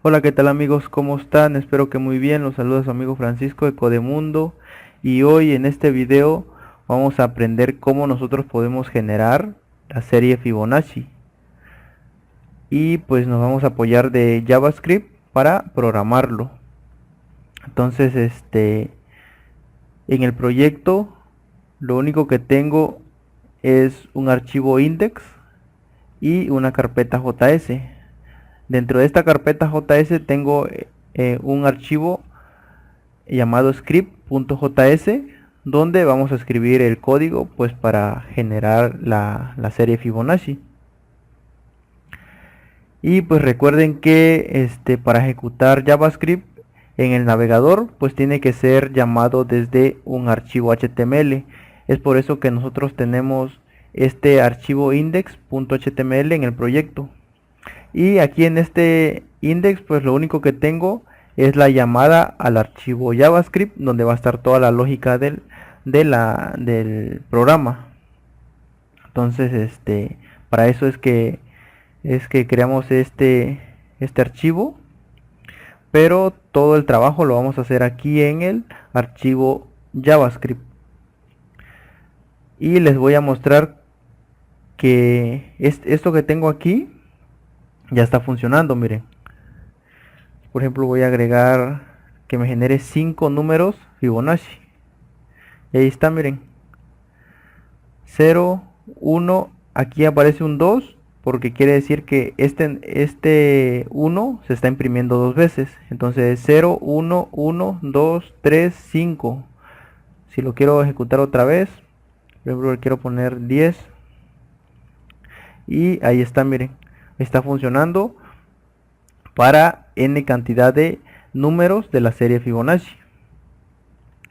Hola, ¿qué tal amigos? ¿Cómo están? Espero que muy bien. Los saluda su amigo Francisco de Codemundo. Y hoy en este video vamos a aprender cómo nosotros podemos generar la serie Fibonacci. Y pues nos vamos a apoyar de JavaScript para programarlo. Entonces, en el proyecto lo único que tengo es un archivo index y una carpeta JS. Dentro de esta carpeta JS tengo un archivo llamado script.js donde vamos a escribir el código pues para generar la serie Fibonacci. Y pues recuerden que para ejecutar JavaScript en el navegador pues tiene que ser llamado desde un archivo HTML. Es por eso que nosotros tenemos este archivo index.html en el proyecto. Y aquí en este index pues lo único que tengo es la llamada al archivo JavaScript donde va a estar toda la lógica del programa. Entonces para eso es que creamos este archivo, pero todo el trabajo lo vamos a hacer aquí en el archivo JavaScript. Y les voy a mostrar que esto que tengo aquí ya está funcionando. Miren, por ejemplo, voy a agregar que me genere 5 números Fibonacci. Y ahí está, miren. 0, 1, aquí aparece un 2 porque quiere decir que este 1 se está imprimiendo dos veces. Entonces 0, 1, 1, 2, 3, 5. Si lo quiero ejecutar otra vez, por ejemplo, le quiero poner 10. Y ahí está, miren. Está funcionando para n cantidad de números de la serie Fibonacci.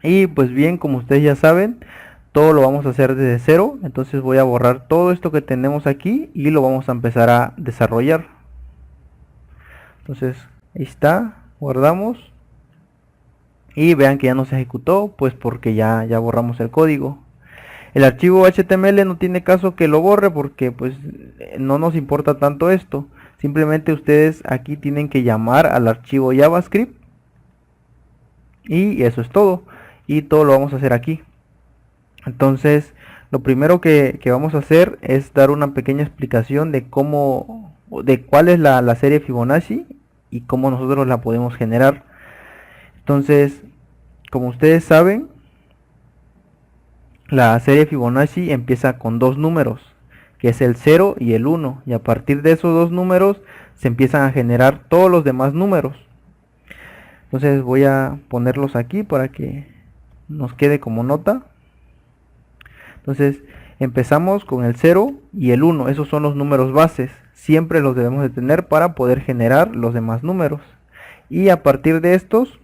Y pues bien, como ustedes ya saben, todo lo vamos a hacer desde cero. Entonces voy a borrar todo esto que tenemos aquí y lo vamos a empezar a desarrollar. Entonces ahí está, guardamos y vean que ya no se ejecutó, pues porque ya borramos el código. El archivo HTML no tiene caso que lo borre porque pues no nos importa tanto esto. Simplemente ustedes aquí tienen que llamar al archivo JavaScript y eso es todo. Y todo lo vamos a hacer aquí. Entonces lo primero que vamos a hacer es dar una pequeña explicación de cuál es la serie Fibonacci y cómo nosotros la podemos generar. Entonces, como ustedes saben, la serie Fibonacci empieza con dos números, que es el 0 y el 1, y a partir de esos dos números se empiezan a generar todos los demás números. Entonces voy a ponerlos aquí para que nos quede como nota. Entonces empezamos con el 0 y el 1, esos son los números bases, siempre los debemos de tener para poder generar los demás números. Y a partir de estos,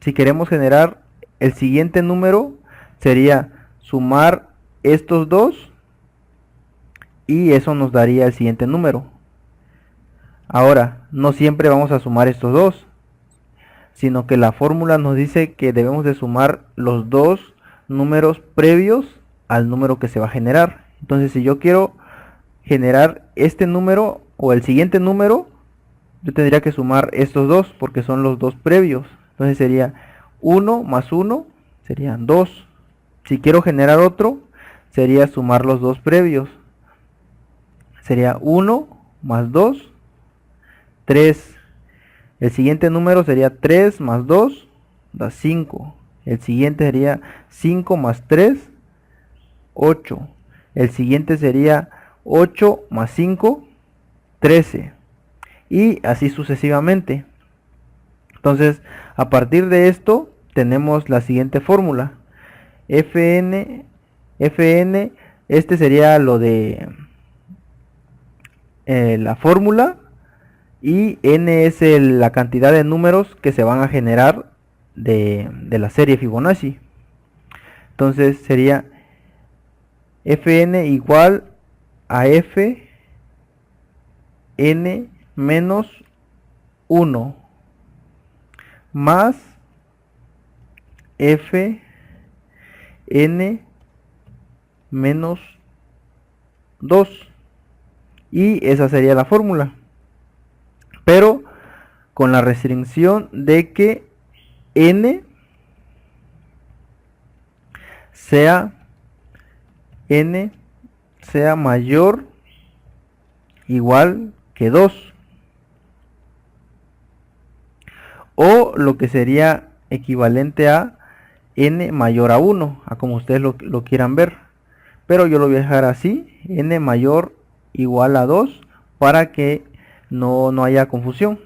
si queremos generar el siguiente número, sería sumar estos dos y eso nos daría el siguiente número. Ahora, no siempre vamos a sumar estos dos, sino que la fórmula nos dice que debemos de sumar los dos números previos al número que se va a generar. Entonces, si yo quiero generar este número o el siguiente número, yo tendría que sumar estos dos porque son los dos previos. Entonces sería 1 más 1 serían 2. Si quiero generar otro, sería sumar los dos previos. Sería 1 más 2, 3. El siguiente número sería 3 más 2, da 5. El siguiente sería 5 más 3, 8. El siguiente sería 8 más 5, 13. Y así sucesivamente. Entonces, a partir de esto, tenemos la siguiente fórmula. Fn, este sería lo de la fórmula. Y n es la cantidad de números que se van a generar de la serie Fibonacci. Entonces sería Fn igual a Fn menos 1 más Fn menos 2. Y esa sería la fórmula. Pero con la restricción de que n sea mayor igual que 2, o lo que sería equivalente a n mayor a 1, a como ustedes lo quieran ver, pero yo lo voy a dejar así, n mayor igual a 2, para que no haya confusión.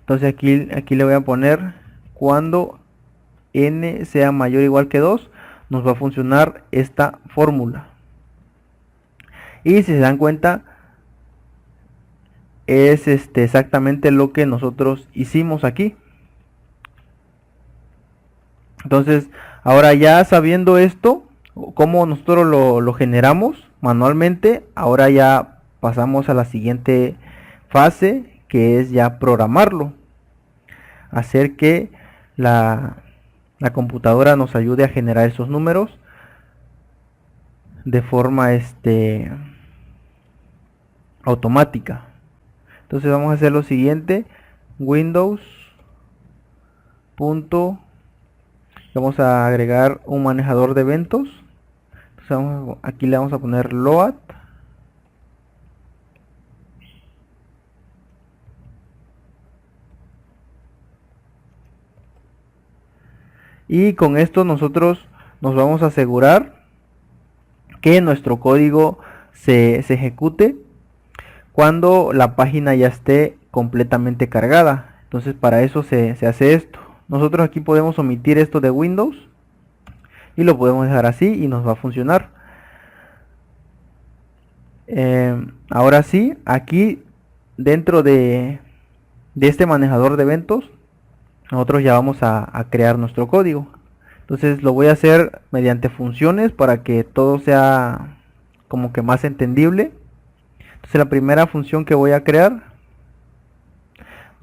Entonces aquí le voy a poner cuando n sea mayor o igual que 2, nos va a funcionar esta fórmula. Y si se dan cuenta, es exactamente lo que nosotros hicimos aquí. Entonces, ahora ya sabiendo esto, cómo nosotros lo generamos manualmente, ahora ya pasamos a la siguiente fase, que es ya programarlo. Hacer que la computadora nos ayude a generar esos números de forma automática. Entonces vamos a hacer lo siguiente: Windows vamos a agregar un manejador de eventos. Entonces aquí le vamos a poner load, y con esto nosotros nos vamos a asegurar que nuestro código se ejecute cuando la página ya esté completamente cargada. Entonces para eso se hace esto. Nosotros aquí podemos omitir esto de Windows y lo podemos dejar así y nos va a funcionar. Ahora sí, aquí dentro de este manejador de eventos, nosotros ya vamos a crear nuestro código. Entonces lo voy a hacer mediante funciones para que todo sea como que más entendible. Entonces la primera función que voy a crear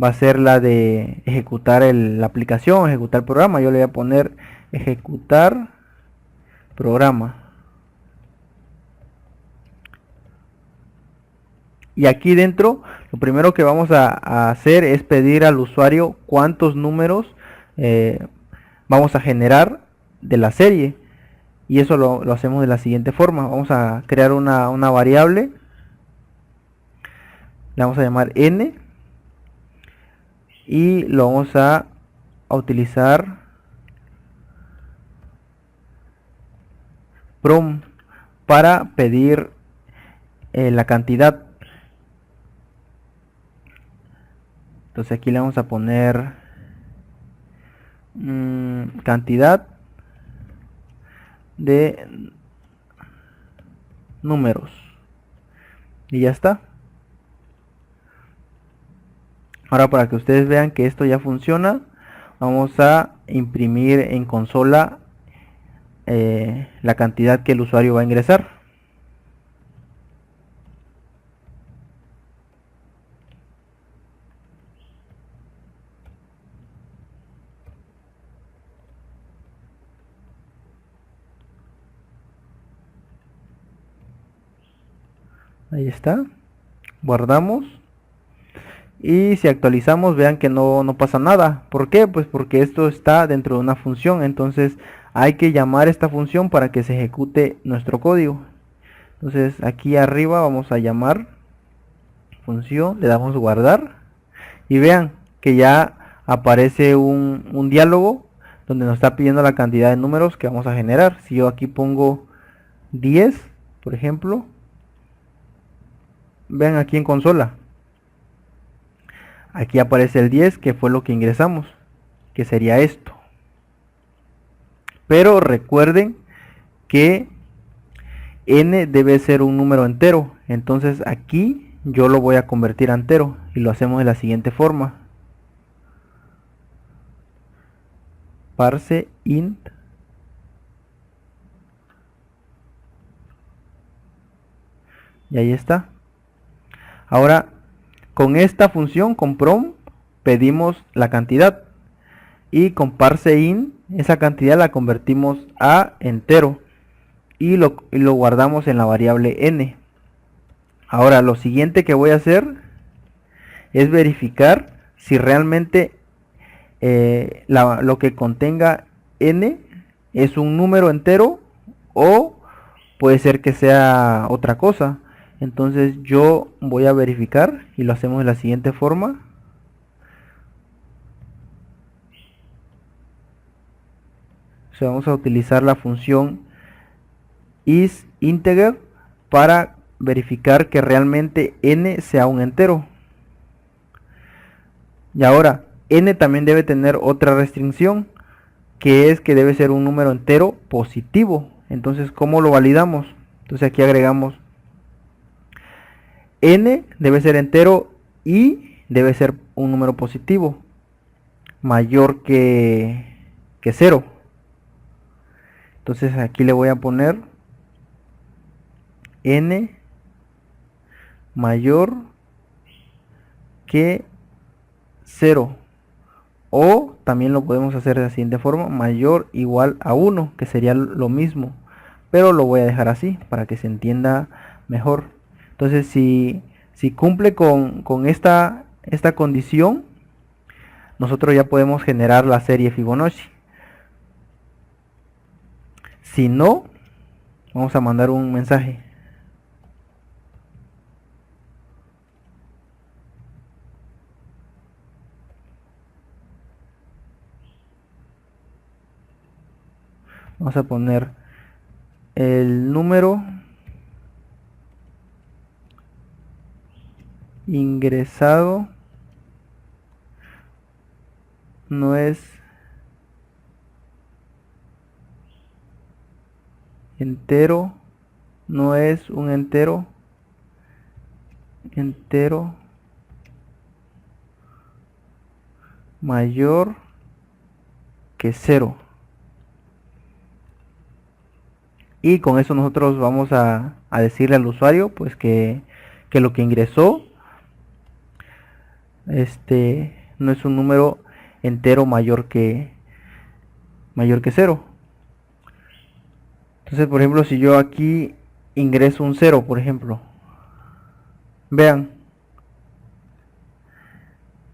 va a ser la de ejecutar la aplicación, ejecutar el programa. Yo le voy a poner ejecutar programa. Y aquí dentro, lo primero que vamos a hacer es pedir al usuario cuántos números vamos a generar de la serie. Y eso lo hacemos de la siguiente forma. Vamos a crear una variable. Le vamos a llamar n. Y lo vamos a utilizar prom para pedir la cantidad. Entonces aquí le vamos a poner cantidad de números y ya está. Ahora, para que ustedes vean que esto ya funciona, vamos a imprimir en consola la cantidad que el usuario va a ingresar. Ahí está. Guardamos. Y si actualizamos, vean que no pasa nada. ¿Por qué? Pues porque esto está dentro de una función. Entonces hay que llamar esta función para que se ejecute nuestro código. Entonces aquí arriba vamos a llamar función, le damos guardar. Y vean que ya aparece un diálogo donde nos está pidiendo la cantidad de números que vamos a generar. Si yo aquí pongo 10, por ejemplo, vean aquí en consola, aquí aparece el 10, que fue lo que ingresamos, que sería esto. Pero recuerden que n debe ser un número entero. Entonces aquí yo lo voy a convertir a entero y lo hacemos de la siguiente forma: parse int y ahí está. Ahora con esta función, con prom, pedimos la cantidad, y con parseInt esa cantidad la convertimos a entero y lo guardamos en la variable n. Ahora lo siguiente que voy a hacer es verificar si realmente lo que contenga n es un número entero o puede ser que sea otra cosa. Entonces yo voy a verificar y lo hacemos de la siguiente forma. O sea, vamos a utilizar la función isInteger para verificar que realmente n sea un entero. Y ahora, n también debe tener otra restricción, que es que debe ser un número entero positivo. Entonces, ¿cómo lo validamos? Entonces aquí agregamos n debe ser entero y debe ser un número positivo mayor que 0. Entonces aquí le voy a poner n mayor que 0, o también lo podemos hacer de la siguiente forma: mayor igual a 1, que sería lo mismo, pero lo voy a dejar así para que se entienda mejor. Entonces si cumple con esta condición, nosotros ya podemos generar la serie Fibonacci. Si no, vamos a mandar un mensaje. Vamos a poner el número ingresado no es entero, no es un entero mayor que 0. Y con eso nosotros vamos a decirle al usuario pues que lo que ingresó no es un número entero mayor que 0. Entonces, por ejemplo, si yo aquí ingreso un 0, por ejemplo, vean,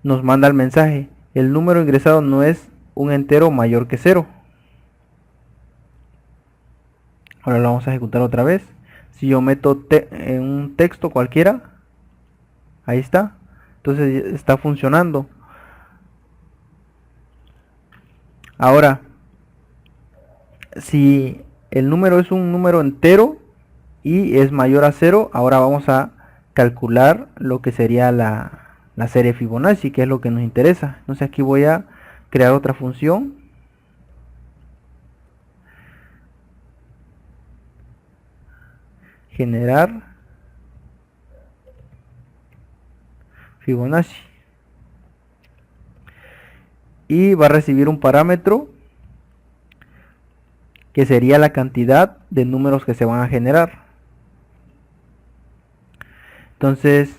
nos manda el mensaje: el número ingresado no es un entero mayor que 0. Ahora lo vamos a ejecutar otra vez. Si yo meto en un texto cualquiera, ahí está. Entonces está funcionando. Ahora, si el número es un número entero y es mayor a 0, ahora vamos a calcular lo que sería la serie Fibonacci, que es lo que nos interesa. Entonces aquí voy a crear otra función. Generar Fibonacci. Y va a recibir un parámetro que sería la cantidad de números que se van a generar. Entonces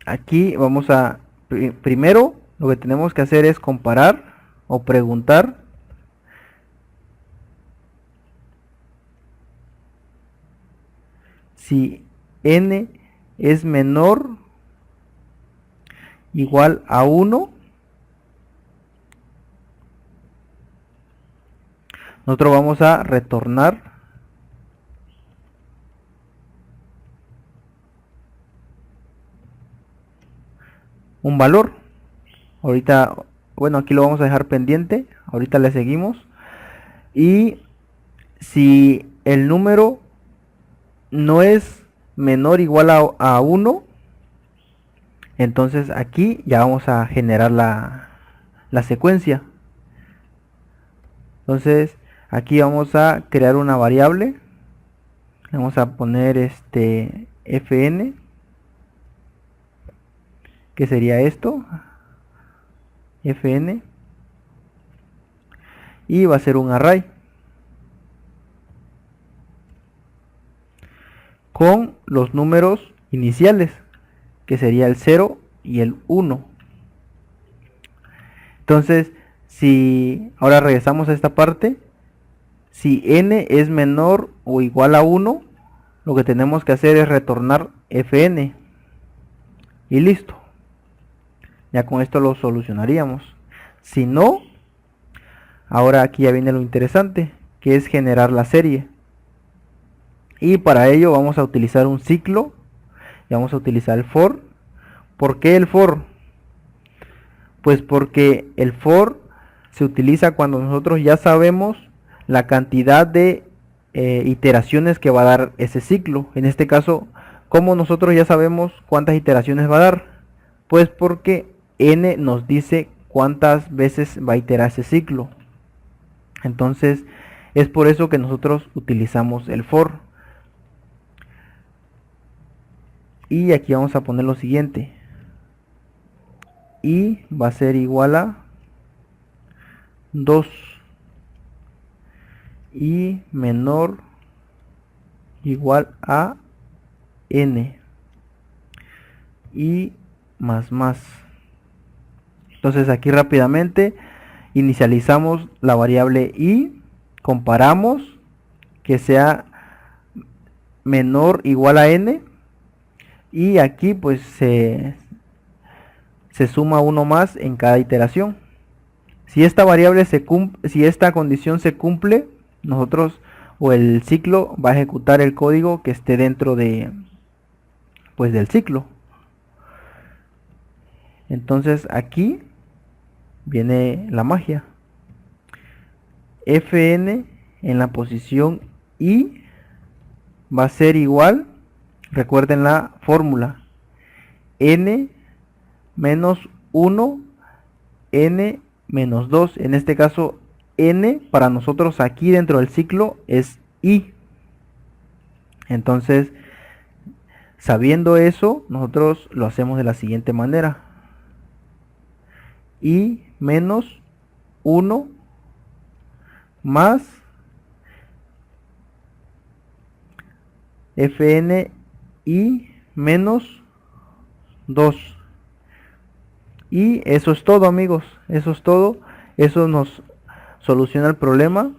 aquí vamos a primero lo que tenemos que hacer es comparar o preguntar si n es menor igual a 1. Nosotros vamos a retornar un valor. Ahorita, bueno, aquí lo vamos a dejar pendiente. Ahorita le seguimos. Y si el número no es menor o igual a 1, entonces aquí ya vamos a generar la secuencia. Entonces aquí vamos a crear una variable. Vamos a poner fn, que sería esto, fn, y va a ser un array con los números iniciales, que sería el 0 y el 1. Entonces, si ahora regresamos a esta parte, si n es menor o igual a 1, lo que tenemos que hacer es retornar fn y listo. Ya con esto lo solucionaríamos. Si no, ahora aquí ya viene lo interesante, que es generar la serie. Y para ello vamos a utilizar un ciclo y vamos a utilizar el for. ¿Por qué el for? Pues porque el for se utiliza cuando nosotros ya sabemos la cantidad de iteraciones que va a dar ese ciclo. En este caso, ¿cómo nosotros ya sabemos cuántas iteraciones va a dar? Pues porque n nos dice cuántas veces va a iterar ese ciclo. Entonces, es por eso que nosotros utilizamos el for. Y aquí vamos a poner lo siguiente. Y va a ser igual a 2 y menor igual a n y más. Entonces aquí rápidamente inicializamos la variable y, comparamos que sea menor igual a n y aquí pues se suma uno más en cada iteración. Si esta variable si esta condición se cumple, nosotros o el ciclo va a ejecutar el código que esté dentro de pues del ciclo. Entonces aquí viene la magia. Fn en la posición i va a ser igual, recuerden la fórmula, n menos 1, n menos 2. En este caso, n para nosotros aquí dentro del ciclo es i. Entonces, sabiendo eso, nosotros lo hacemos de la siguiente manera. I menos 1 más Fn i menos 2. Y eso es todo, amigos. Eso es todo. Eso nos soluciona el problema.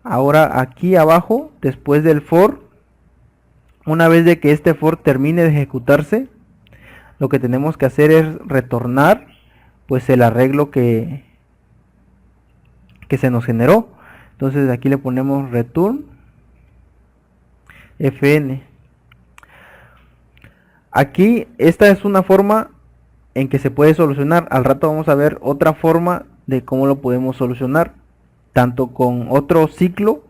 Ahora aquí abajo, después del for, una vez de que este for termine de ejecutarse, lo que tenemos que hacer es retornar pues el arreglo que se nos generó. Entonces aquí le ponemos return fn. Aquí esta es una forma en que se puede solucionar. Al rato vamos a ver otra forma de cómo lo podemos solucionar, tanto con otro ciclo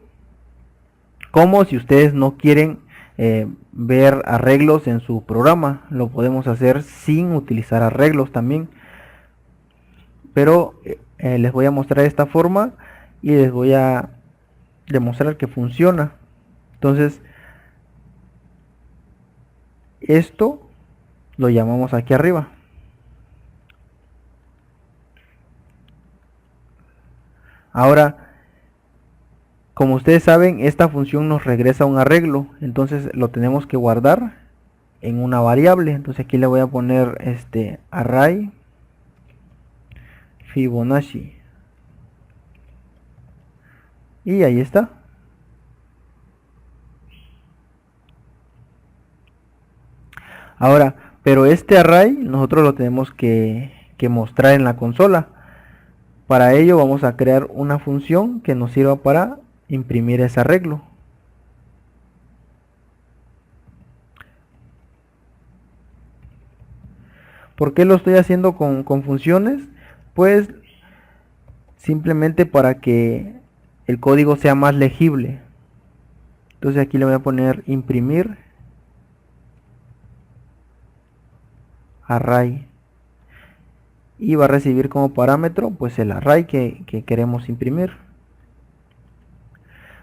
como si ustedes no quieren ver arreglos en su programa, lo podemos hacer sin utilizar arreglos también. Pero les voy a mostrar esta forma y les voy a demostrar que funciona. Entonces esto lo llamamos aquí arriba. Ahora, como ustedes saben, esta función nos regresa un arreglo, entonces lo tenemos que guardar en una variable. Entonces aquí le voy a poner array Fibonacci y ahí está. Ahora, pero este array nosotros lo tenemos que mostrar en la consola. Para ello vamos a crear una función que nos sirva para imprimir ese arreglo. ¿Por qué lo estoy haciendo con funciones? Pues simplemente para que el código sea más legible. Entonces aquí le voy a poner imprimir array y va a recibir como parámetro pues el array que queremos imprimir.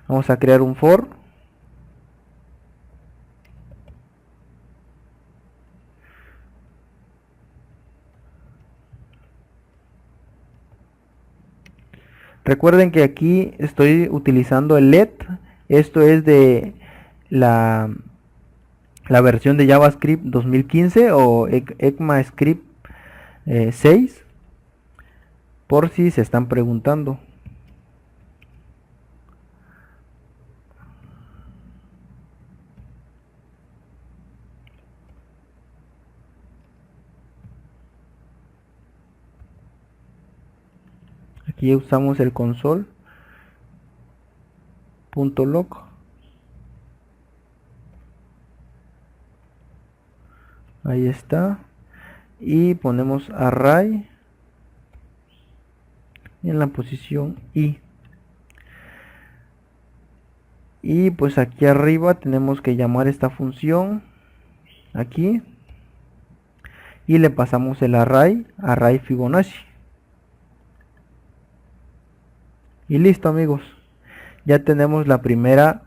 Vamos a crear un for. Recuerden que aquí estoy utilizando el let. Esto es de la versión de JavaScript 2015 o ECMAScript 6, por si se están preguntando. aquí usamos el console.log. Ahí está. Y ponemos array en la posición i. Y pues aquí arriba tenemos que llamar esta función aquí y le pasamos el array Fibonacci. Y listo, amigos, ya tenemos la primera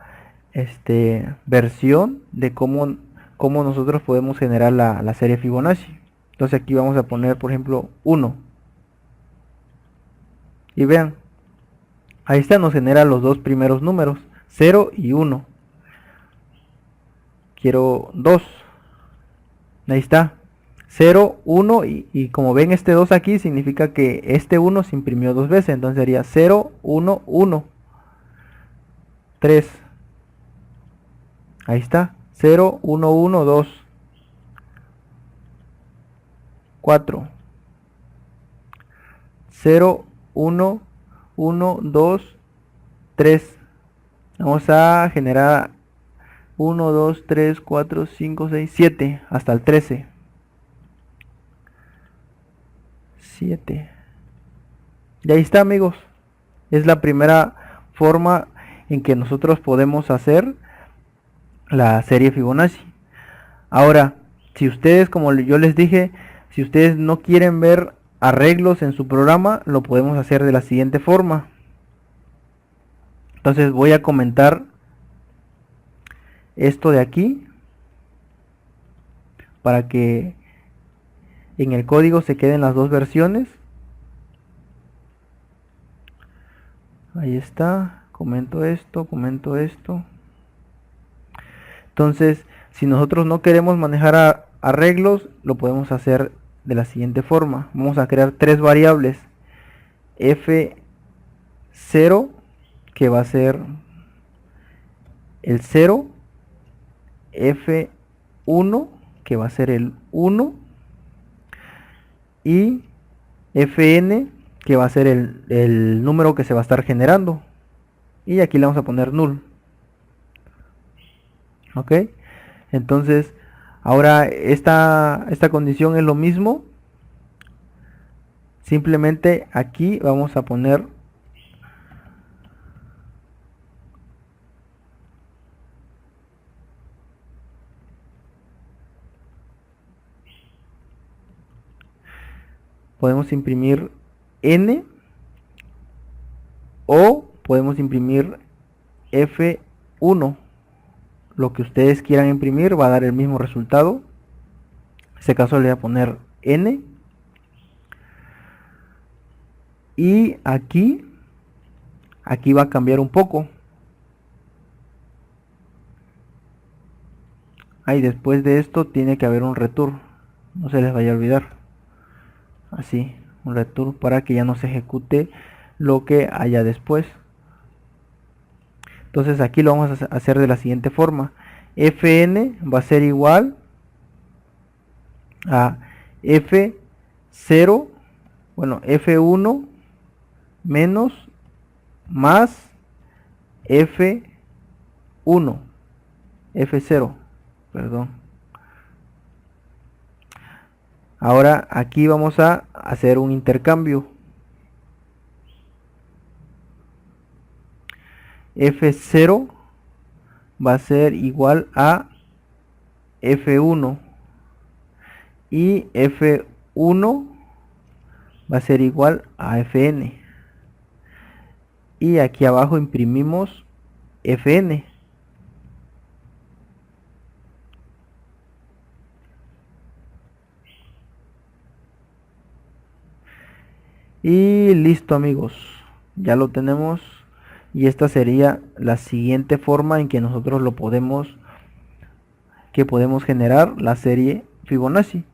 versión de cómo nosotros podemos generar la serie Fibonacci. Entonces aquí vamos a poner, por ejemplo, 1 y vean, ahí está, nos genera los dos primeros números, 0 y 1. Quiero 2, ahí está, 0, 1 y como ven este 2 aquí significa que este 1 se imprimió dos veces, entonces sería 0, 1, 1, 3, ahí está, 0, 1, 1, 2, 4, 0, 1, 1, 2, 3. Vamos a generar 1, 2, 3, 4, 5, 6, 7 hasta el 13. 7. Y ahí está, amigos. Es la primera forma en que nosotros podemos hacer la serie Fibonacci. Ahora, si ustedes, como yo les dije, si ustedes no quieren ver arreglos en su programa, lo podemos hacer de la siguiente forma. Entonces voy a comentar esto de aquí para que en el código se queden las dos versiones. Ahí está, comento esto. Entonces, si nosotros no queremos manejar arreglos, lo podemos hacer de la siguiente forma. Vamos a crear tres variables. F0, que va a ser el 0. F1, que va a ser el 1. Y Fn, que va a ser el número que se va a estar generando. Y aquí le vamos a poner null. Ok, entonces ahora esta condición es lo mismo, simplemente aquí vamos a poner podemos imprimir n o podemos imprimir F1. Lo que ustedes quieran imprimir va a dar el mismo resultado. En este caso le voy a poner n. Y aquí va a cambiar un poco. Ahí después de esto tiene que haber un return. No se les vaya a olvidar. Así, un return para que ya no se ejecute lo que haya después. Entonces aquí lo vamos a hacer de la siguiente forma. Fn va a ser igual a F0, bueno, F1 menos más F1, F0, perdón. Ahora aquí vamos a hacer un intercambio. F0 va a ser igual a F1 y F1 va a ser igual a Fn, y aquí abajo imprimimos Fn. Y listo, amigos, ya lo tenemos. Y esta sería la siguiente forma en que nosotros podemos generar la serie Fibonacci.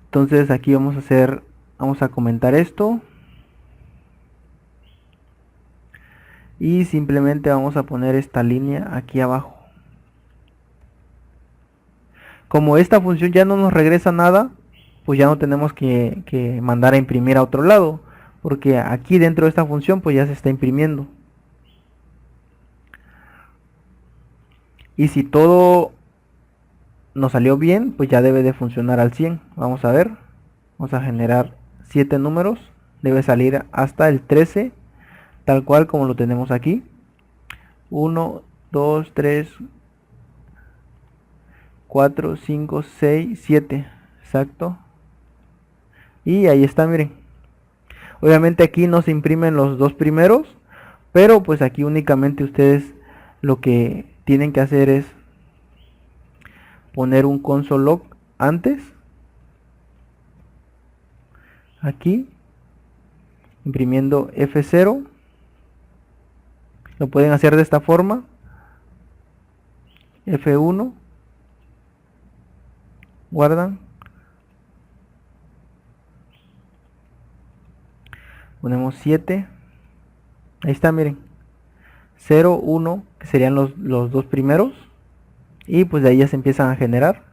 Entonces aquí vamos a comentar esto. Y simplemente vamos a poner esta línea aquí abajo. Como esta función ya no nos regresa nada, pues ya no tenemos que mandar a imprimir a otro lado, porque aquí dentro de esta función pues ya se está imprimiendo. Y si todo nos salió bien, pues ya debe de funcionar al 100. Vamos a ver, vamos a generar 7 números, debe salir hasta el 13, tal cual como lo tenemos aquí. 1, 2, 3, 4, 5, 6, 7, exacto. Y ahí está, miren. Obviamente aquí no se imprimen los dos primeros, pero pues aquí únicamente ustedes lo que tienen que hacer es poner un console log antes, aquí, imprimiendo F0. Lo pueden hacer de esta forma, F1, guardan, ponemos 7, ahí está, miren, 0, 1, que serían los dos primeros, y pues de ahí ya se empiezan a generar.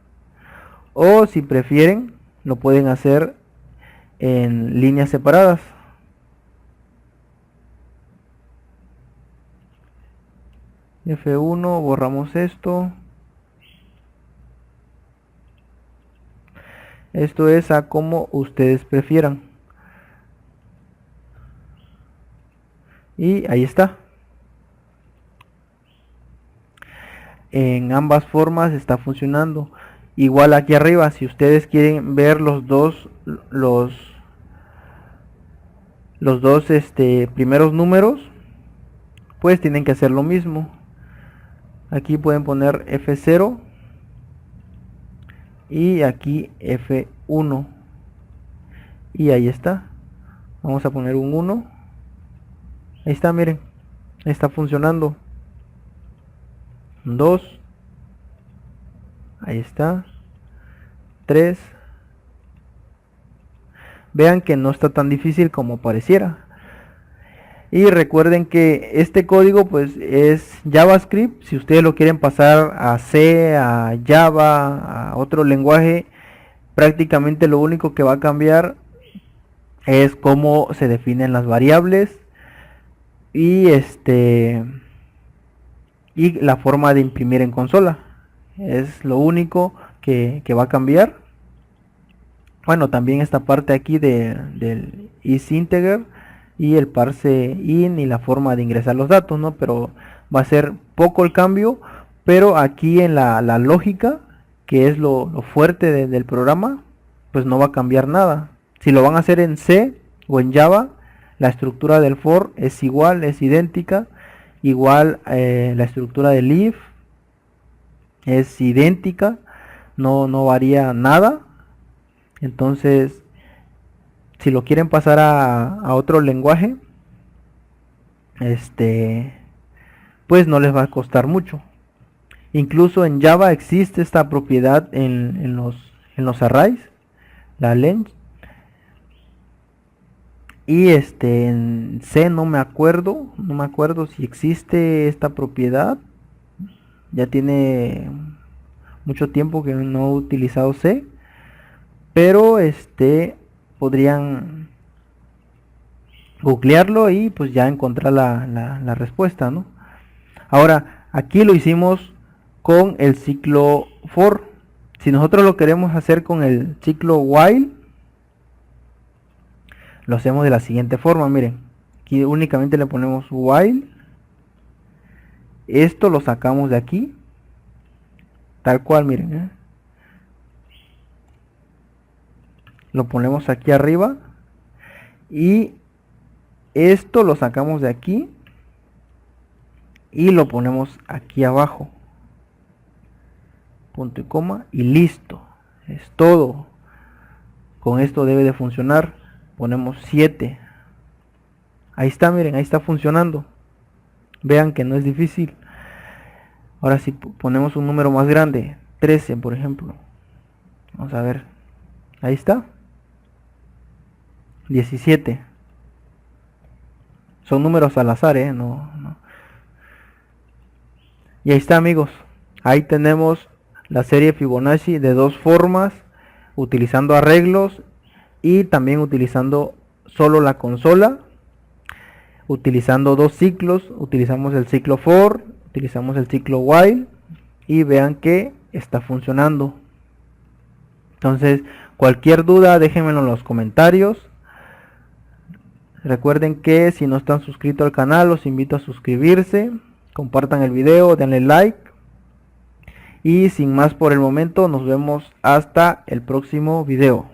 O si prefieren, lo pueden hacer en líneas separadas. F1, borramos esto. Esto es a como ustedes prefieran. Y ahí está. En ambas formas está funcionando. Igual aquí arriba, si ustedes quieren ver los dos primeros números, pues tienen que hacer lo mismo. Aquí pueden poner F0 y aquí F1 y ahí está. Vamos a poner un 1. Ahí está, miren, está funcionando. 2, ahí está. 3. Vean que no está tan difícil como pareciera. Y recuerden que este código pues es JavaScript. Si ustedes lo quieren pasar a C, a Java, a otro lenguaje, prácticamente lo único que va a cambiar es cómo se definen las variables y y la forma de imprimir en consola. Es lo único que va a cambiar. Bueno, también esta parte aquí del isInteger y el parse in y la forma de ingresar los datos, ¿no? Pero va a ser poco el cambio, pero aquí en la lógica, que es lo fuerte del programa, pues no va a cambiar nada. Si lo van a hacer en C o en Java, la estructura del for es igual, es idéntica. Igual la estructura del if es idéntica, no varía nada. Entonces, si lo quieren pasar a otro lenguaje, pues no les va a costar mucho. Incluso en Java existe esta propiedad en los arrays, la len. Y en C no me acuerdo si existe esta propiedad. Ya tiene mucho tiempo que no he utilizado C, pero podrían googlearlo y pues ya encontrar la respuesta, ¿no? Ahora, aquí lo hicimos con el ciclo for. Si nosotros lo queremos hacer con el ciclo while, lo hacemos de la siguiente forma, miren. Aquí únicamente le ponemos while. Esto lo sacamos de aquí, tal cual, miren, ¿eh? Lo ponemos aquí arriba y esto lo sacamos de aquí y lo ponemos aquí abajo, punto y coma, y listo, es todo. Con esto debe de funcionar. Ponemos 7, ahí está, miren, ahí está funcionando. Vean que no es difícil. Ahora si ponemos un número más grande, 13 por ejemplo, vamos a ver, ahí está, 17. Son números al azar, no. Y ahí está, amigos. Ahí tenemos la serie Fibonacci de dos formas. utilizando arreglos y también utilizando solo la consola, utilizando dos ciclos. Utilizamos el ciclo for, utilizamos el ciclo while y vean que está funcionando. Entonces, cualquier duda déjenmelo en los comentarios. Recuerden que si no están suscritos al canal, los invito a suscribirse, compartan el video, denle like. Y sin más por el momento, nos vemos hasta el próximo video.